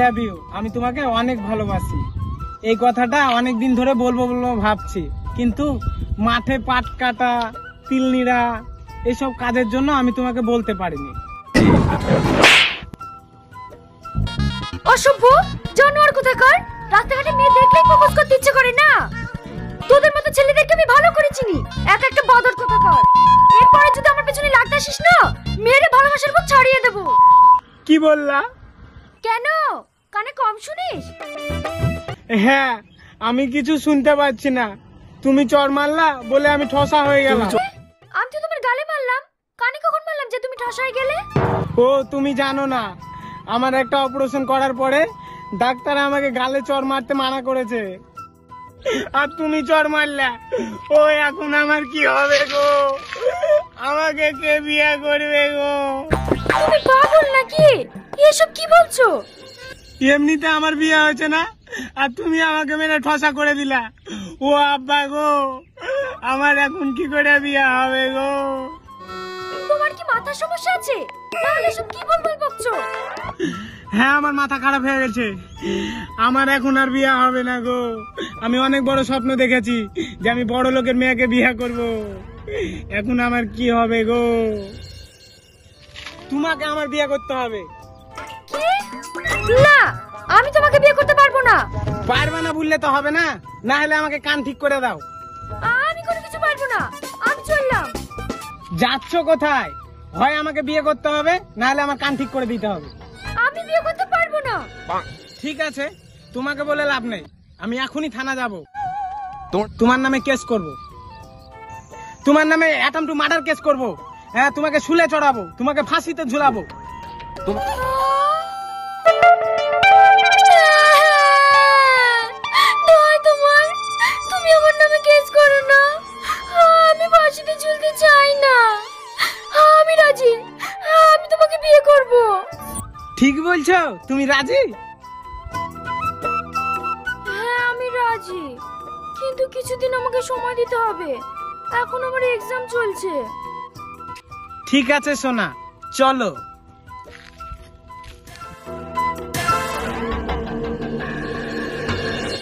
Love you, আমি তোমাকে অনেক ভালোবাসি। এই কথাটা অনেক দিন ধরে বলবো বলবো ভাবছি, কিন্তু মাঠে পাট কাটা, তিল নিড়া এইসব কাজের জন্য আমি তোমাকে বলতে পারিনি। অসভ্য জানোয়ার কোথাকার, রাস্তাঘাটে মেয়ে দেখলেই প্রপোজ করতে ইচ্ছে করে না। তোদের মতো ছেলেদেরকে আমি ভালো করে চিনি, এক একটা বাদর কোথাকার। এরপরে যদি আমার পেছনে লাগতে আসিস না, মেয়েরে ভালোবাসার পর ছাড়িয়ে দেব। কি বললা? কেন কানে কম শুনিস? হ্যাঁ, আমি কিছু শুনতে পাচ্ছি না। তুমি চড় মারলা বলে আমি ঠসা হয়ে গেলাম। আমি তো তোমার গালে মারলাম, কানে কখন মারলাম যে তুমি ঠস হয়ে গেলে? ও তুমি জানো না, আমার একটা অপারেশন করার পরে ডাক্তার আমাকে গালে চড় মারতে মানা করেছে, আর তুমি চড় মারলা। ও এখন আমার কি হবে গো? আমাকে কে বিয়ে করবে গো? তুমি পাগল নাকি? এসব কি বলছো? এমনিতে আমার বিয়ে হয়েছে না, আর তুমি আমাকে মেরে ঠসা করে দিলা। ও আব্বা গো, আমার এখন কি করে বিয়ে হবে গো? তোমার কি মাথার সমস্যা আছে? তাহলে সব কি বলবো বকছো? হ্যাঁ, আমার মাথা খারাপ হয়ে গেছে। আমার এখন আর বিয়ে হবে না গো। আমি অনেক বড় স্বপ্ন দেখেছি যে আমি বড় লোকের মেয়েকে বিয়ে করব। এখন আমার কি হবে গো? তোমাকে আমার বিয়ে করতে হবে। কি? না, আমি তোমাকে বিয়ে করতে পারবো না। পারবে না বললে তো হবে না, না হলে আমাকে কান ঠিক করে দাও। আমি কোনো কিছু পারবো না, আমি চললাম। যাচ্ছ কোথায়? হয় আমাকে বিয়ে করতে হবে, না হলে আমার কান ঠিক করে দিতে হবে। আমি বিয়ে করতে পারবো না। ঠিক আছে, তোমাকে বলে লাভ নেই। আমি এখনই থানা যাব, তোমার নামে কেস করব। তোমার নামে অ্যাটেম্প টু মার্ডার কেস করব। হ্যাঁ, তোমাকে শুলে চড়াবো, তোমাকে ফাঁসিতে ঝুলাবো। তুমি আমার নামে কেস করো না, আমি ফাঁসিতে ঝুলতে চাই না। আমি রাজি, আমি তোমাকে বিয়ে করব। ঠিক বলছো? তুমি রাজি? হ্যাঁ আমি রাজি, কিন্তু কিছুদিন আমাকে সময় দিতে হবে। এখন আমার এক্সাম চলছে। ঠিক আছে সোনা, চলো।